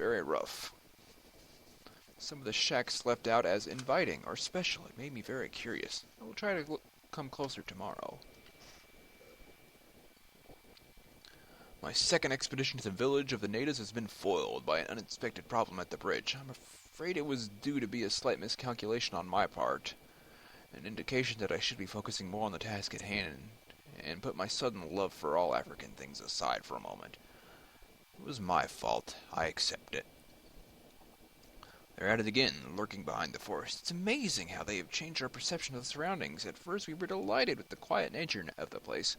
very rough. Some of the shacks left out as inviting or special. It made me very curious. I will try to come closer tomorrow. My second expedition to the village of the natives has been foiled by an unexpected problem at the bridge. I'm afraid it was due to be a slight miscalculation on my part, an indication that I should be focusing more on the task at hand and put my sudden love for all African things aside for a moment. It was my fault. I accept it. They're at it again, lurking behind the forest. It's amazing how they have changed our perception of the surroundings. At first we were delighted with the quiet nature of the place.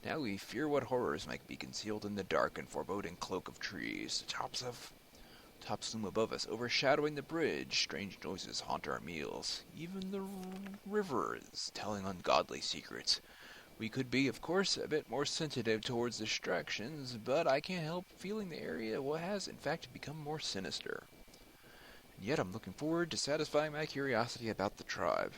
Now we fear what horrors might be concealed in the dark and foreboding cloak of trees. Tops loom above us, overshadowing the bridge. Strange noises haunt our meals. Even the river is telling ungodly secrets. We could be, of course, a bit more sensitive towards distractions, but I can't help feeling the area has, in fact, become more sinister. And yet I'm looking forward to satisfying my curiosity about the tribe.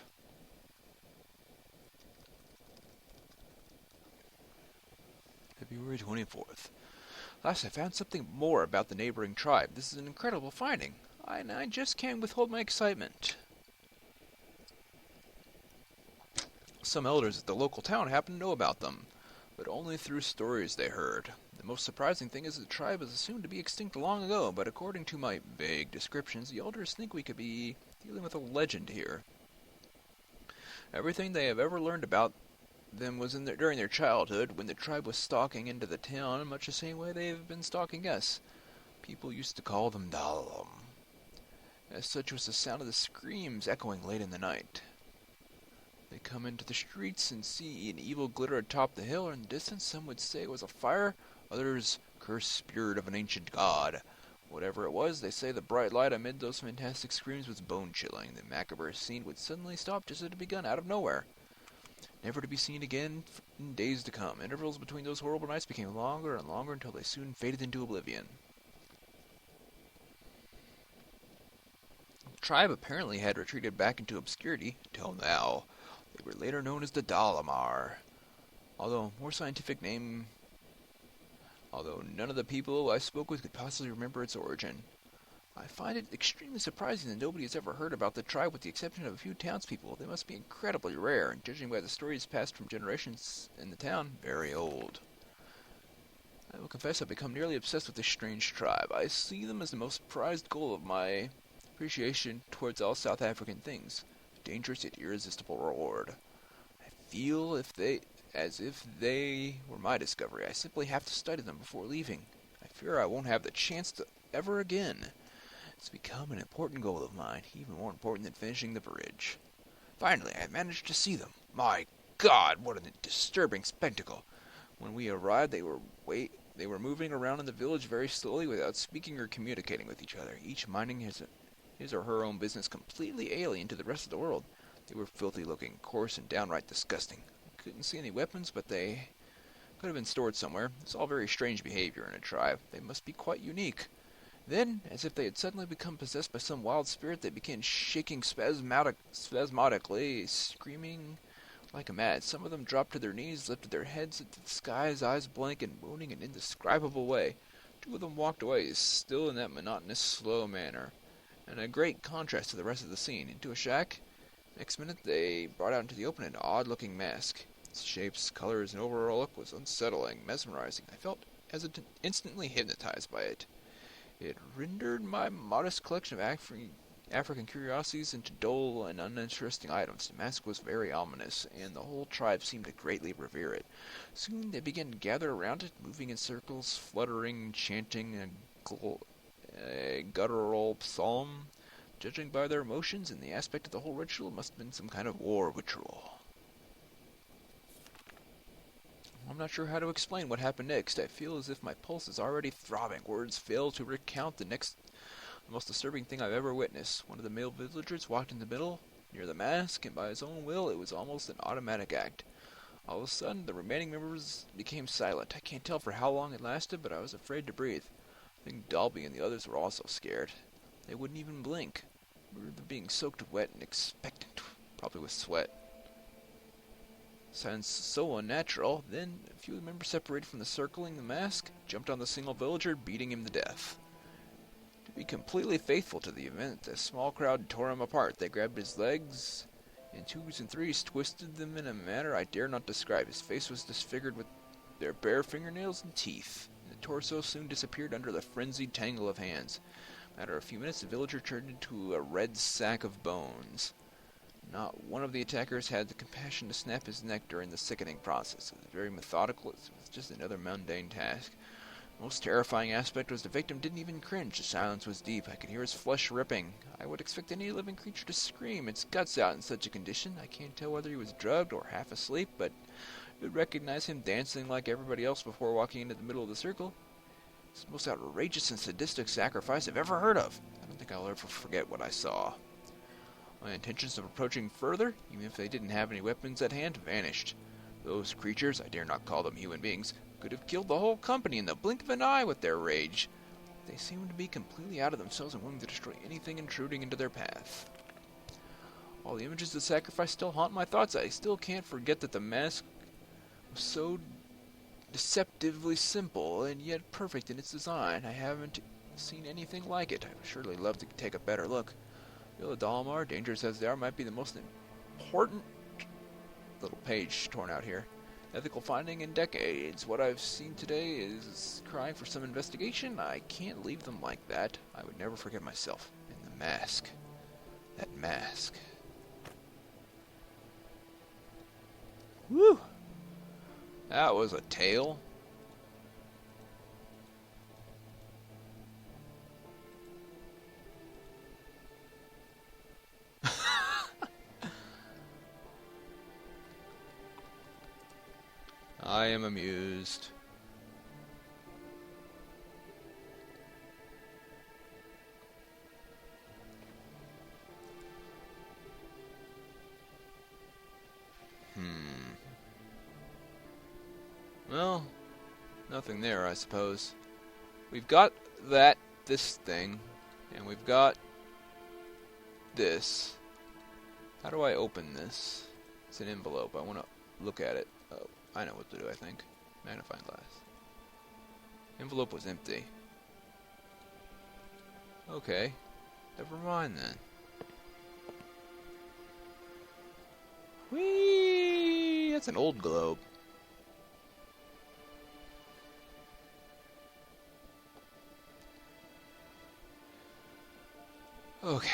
February 24th. Last I found something more about the neighboring tribe. This is an incredible finding. I just can't withhold my excitement. Some elders at the local town happen to know about them, but only through stories they heard. The most surprising thing is that the tribe is assumed to be extinct long ago, but according to my vague descriptions, the elders think we could be dealing with a legend here. Everything they have ever learned about them was during their childhood, when the tribe was stalking into the town, much the same way they have been stalking us. People used to call them Dalam. As such was the sound of the screams echoing late in the night. They come into the streets and see an evil glitter atop the hill, or in the distance some would say it was a fire, others cursed spirit of an ancient god. Whatever it was, they say the bright light amid those fantastic screams was bone-chilling. The macabre scene would suddenly stop just as it had begun, out of nowhere, never to be seen again in days to come. Intervals between those horrible nights became longer and longer until they soon faded into oblivion. The tribe apparently had retreated back into obscurity, till now. They were later known as the Dalamar, although none of the people I spoke with could possibly remember its origin. I find it extremely surprising that nobody has ever heard about the tribe with the exception of a few townspeople. They must be incredibly rare, and judging by the stories passed from generations in the town, very old. I will confess I've become nearly obsessed with this strange tribe. I see them as the most prized goal of my appreciation towards all South African things. A dangerous yet irresistible reward. I feel as if they were my discovery. I simply have to study them before leaving. I fear I won't have the chance to ever again. It's become an important goal of mine, even more important than finishing the bridge. Finally, I managed to see them. My God, what a disturbing spectacle! When we arrived, they were moving around in the village very slowly without speaking or communicating with each other, each minding his or her own business, completely alien to the rest of the world. They were filthy-looking, coarse, and downright disgusting. I couldn't see any weapons, but they could have been stored somewhere. It's all very strange behavior in a tribe. They must be quite unique. Then, as if they had suddenly become possessed by some wild spirit, they began shaking spasmodically, screaming like a mad. Some of them dropped to their knees, lifted their heads into the skies, eyes blank and moaning in an indescribable way. Two of them walked away, still in that monotonous, slow manner, and a great contrast to the rest of the scene. Into a shack. Next minute, they brought out into the open an odd-looking mask. Its shapes, colors, and overall look was unsettling, mesmerizing. I felt instantly hypnotized by it. It rendered my modest collection of African curiosities into dull and uninteresting items. The mask was very ominous, and the whole tribe seemed to greatly revere it. Soon they began to gather around it, moving in circles, fluttering, chanting a guttural psalm. Judging by their emotions and the aspect of the whole ritual, it must have been some kind of war ritual. I'm not sure how to explain what happened next. I feel as if my pulse is already throbbing. Words fail to recount the most disturbing thing I've ever witnessed. One of the male villagers walked in the middle, near the mask, and by his own will, it was almost an automatic act. All of a sudden, the remaining members became silent. I can't tell for how long it lasted, but I was afraid to breathe. I think Dalby and the others were also scared. They wouldn't even blink. We were being soaked wet and expectant, probably with sweat. Sounds so unnatural. Then a few members separated from the circling the mask, jumped on the single villager, beating him to death. To be completely faithful to the event, the small crowd tore him apart. They grabbed his legs in twos and threes, twisted them in a manner I dare not describe. His face was disfigured with their bare fingernails and teeth. The torso soon disappeared under the frenzied tangle of hands. After a few minutes, the villager turned into a red sack of bones. Not one of the attackers had the compassion to snap his neck during the sickening process. It was very methodical. It was just another mundane task. The most terrifying aspect was the victim didn't even cringe. The silence was deep. I could hear his flesh ripping. I would expect any living creature to scream its guts out in such a condition. I can't tell whether he was drugged or half asleep, but I would recognize him dancing like everybody else before walking into the middle of the circle. It's the most outrageous and sadistic sacrifice I've ever heard of. I don't think I'll ever forget what I saw. My intentions of approaching further, even if they didn't have any weapons at hand, vanished. Those creatures, I dare not call them human beings, could have killed the whole company in the blink of an eye with their rage. They seemed to be completely out of themselves and willing to destroy anything intruding into their path. While the images of the sacrifice still haunt my thoughts, I still can't forget that the mask was so deceptively simple and yet perfect in its design. I haven't seen anything like it. I would surely love to take a better look. Villa Dalmar, dangerous as they are, might be the most important little page torn out here. Ethical finding in decades. What I've seen today is crying for some investigation. I can't leave them like that. I would never forget myself. And the mask. That mask. Woo! That was a tale. I am amused. Well, nothing there, I suppose. We've got this thing, and we've got this. How do I open this? It's an envelope. I want to look at it. Oh, I know what to do, I think. Magnifying glass. Envelope was empty. Okay. Never mind then. Whee! That's an old globe. Okay.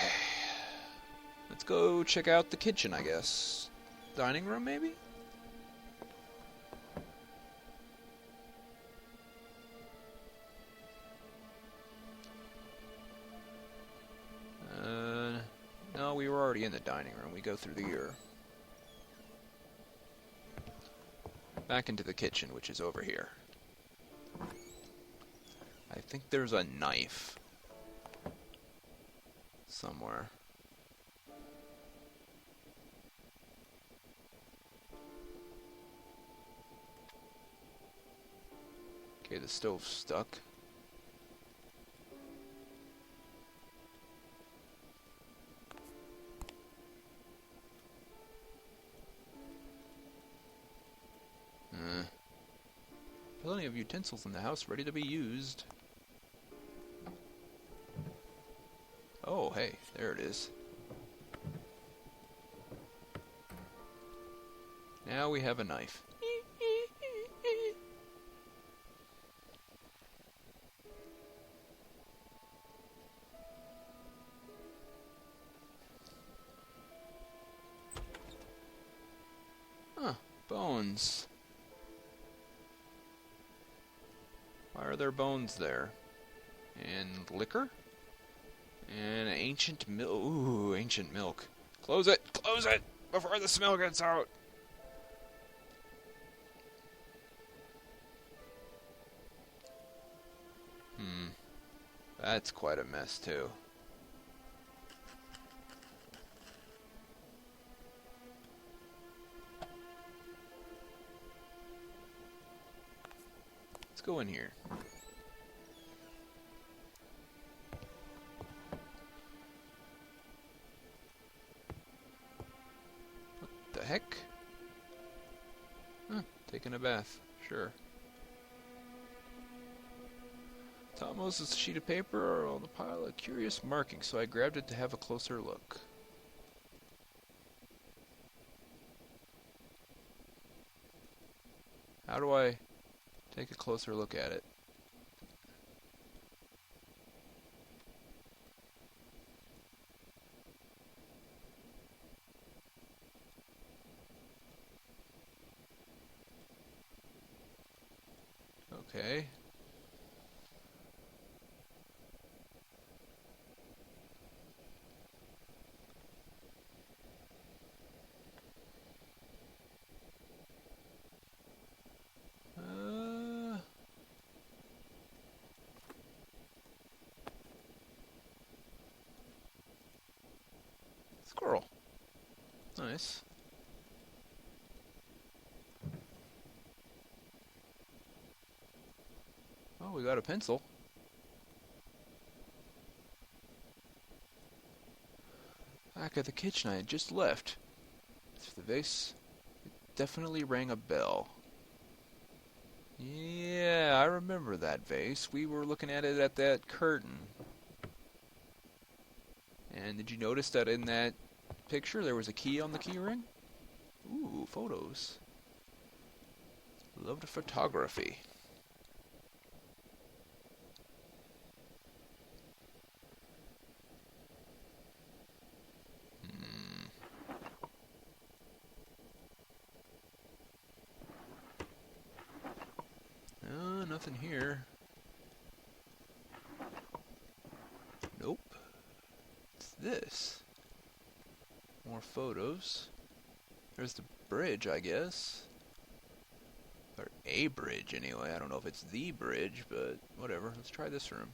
Let's go check out the kitchen, I guess. Dining room, maybe? No, we were already in the dining room. We go through the back into the kitchen, which is over here. I think there's a knife somewhere. Okay, the stove's stuck. Plenty of utensils in the house ready to be used. Oh, hey, there it is. Now we have a knife. Huh, bones. Why are there bones there? And liquor? And ancient milk. Ooh, ancient milk. Close it! Close it! Before the smell gets out! That's quite a mess, too. Let's go in here. What the heck? Taking a bath. Sure. Almost as a sheet of paper on the pile of curious markings, so I grabbed it to have a closer look. How do I take a closer look at it? Okay. Uh, Squirrel. Nice. Oh, we got a pencil. Back at the kitchen I had just left. As for the vase, it definitely rang a bell. Yeah, I remember that vase. We were looking at it at that curtain. And did you notice that in that picture there was a key on the key ring? Ooh, photos. Love the photography. Nothing here. Nope. What's this? More photos. There's the bridge, I guess. Or a bridge, anyway. I don't know if it's the bridge, but whatever. Let's try this room.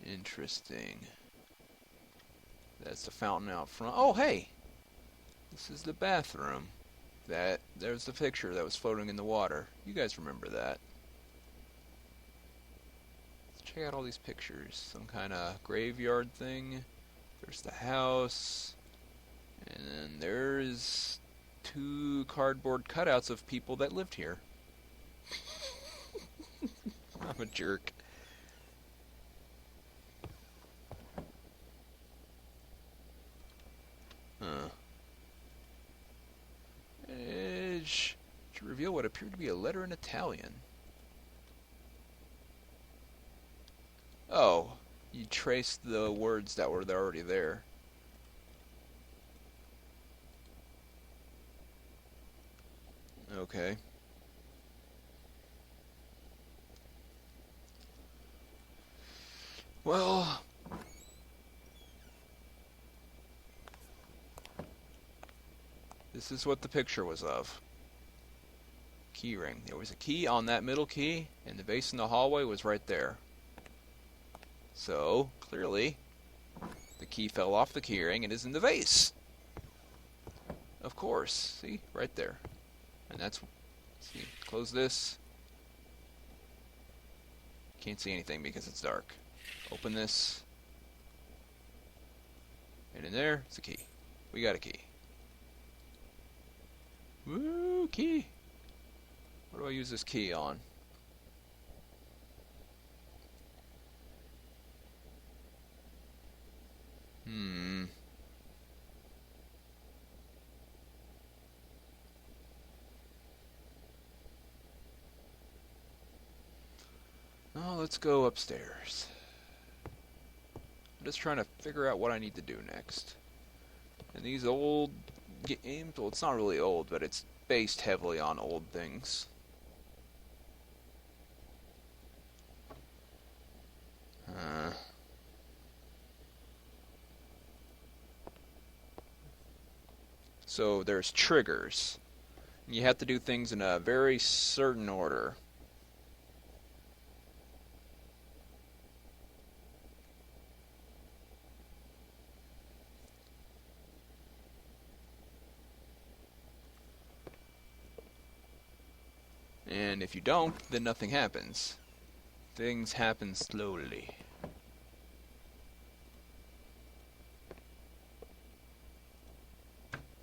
Interesting. That's the fountain out front. Oh, hey! This is the bathroom. There's the picture that was floating in the water. You guys remember that. Let's check out all these pictures. Some kind of graveyard thing. There's the house. And then there's 2 cardboard cutouts of people that lived here. I'm a jerk. Edge to reveal what appeared to be a letter in Italian. Oh, you traced the words that were already there. Okay. Well, this is what the picture was of. Key ring. There was a key on that middle key, and the vase in the hallway was right there. So, clearly, the key fell off the key ring and is in the vase. Of course. See? Right there. And that's... See, close this. Can't see anything because it's dark. Open this. And in there, it's a key. We got a key. Woo, key. What do I use this key on? Oh, let's go upstairs. I'm just trying to figure out what I need to do next. And these old games, well, it's not really old, but it's based heavily on old things. So there's triggers. You have to do things in a very certain order. And if you don't, then nothing happens. Things happen slowly.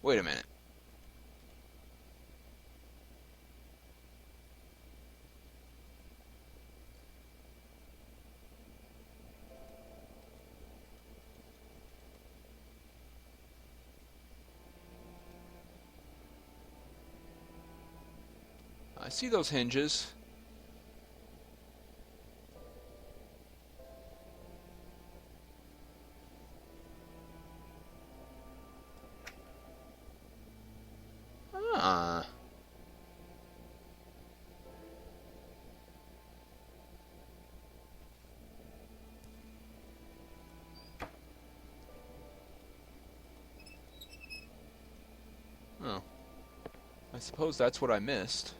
Wait a minute. I see those hinges. Ah. Oh. I suppose that's what I missed.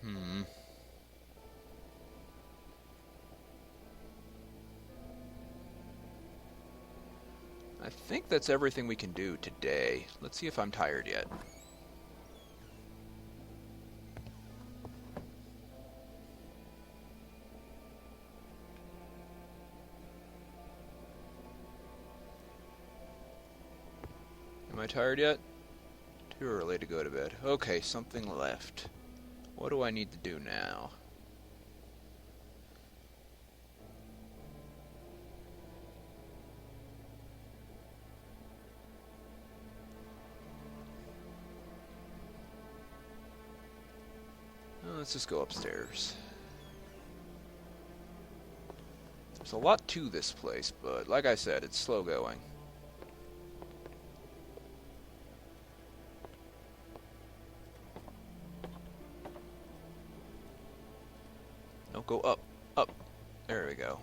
Hmm. I think that's everything we can do today. Let's see if I'm tired yet. Am I tired yet? Too early to go to bed. Okay, something left. What do I need to do now? Let's just go upstairs. There's a lot to this place, but like I said, it's slow going. No, go up, up. There we go.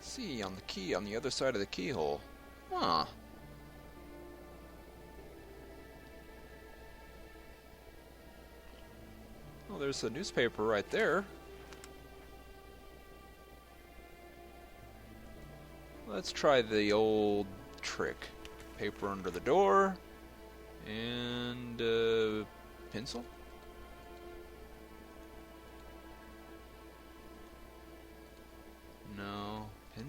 See, on the key, on the other side of the keyhole. Huh. Well, there's a newspaper right there. Let's try the old trick. Paper under the door. And, pencil? No. Pin?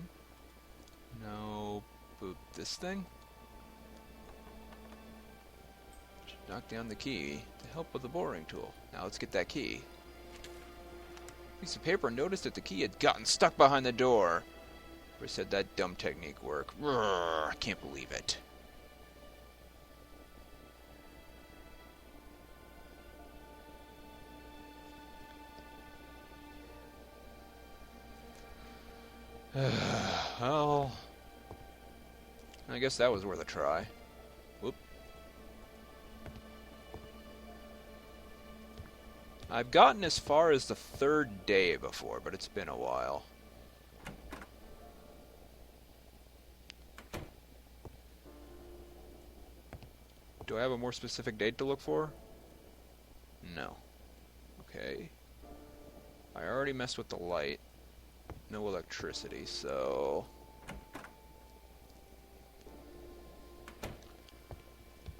No. Boop. This thing? Knock down the key to help with the boring tool. Now let's get that key. Piece of paper noticed that the key had gotten stuck behind the door. Or said that dumb technique work. I can't believe it. Well, I guess that was worth a try. Whoop. I've gotten as far as the 3rd day before, but it's been a while. Do I have a more specific date to look for? No. Okay. I already messed with the light. No electricity, so...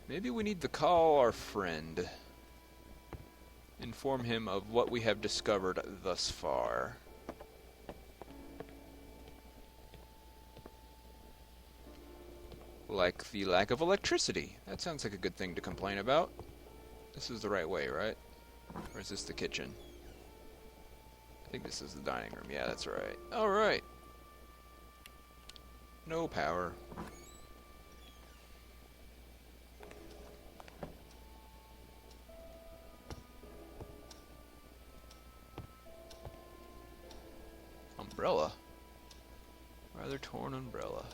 maybe we need to call our friend. Inform him of what we have discovered thus far. Like the lack of electricity. That sounds like a good thing to complain about. This is the right way, right? Or is this the kitchen? I think this is the dining room. Yeah, that's right. Alright. No power. Umbrella. Rather torn umbrella.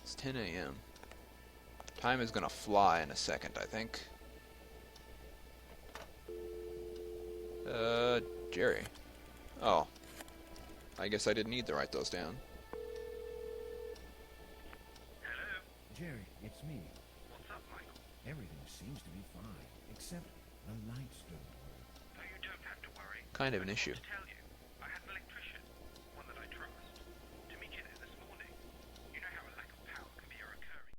It's 10 a.m. Time is gonna fly in a second, I think. Jerry. Oh. I guess I didn't need to write those down. Hello? Jerry, it's me. What's up, Michael? Everything seems to be fine, except the lights don't work. No, you don't have to worry. Kind of an issue. To tell you.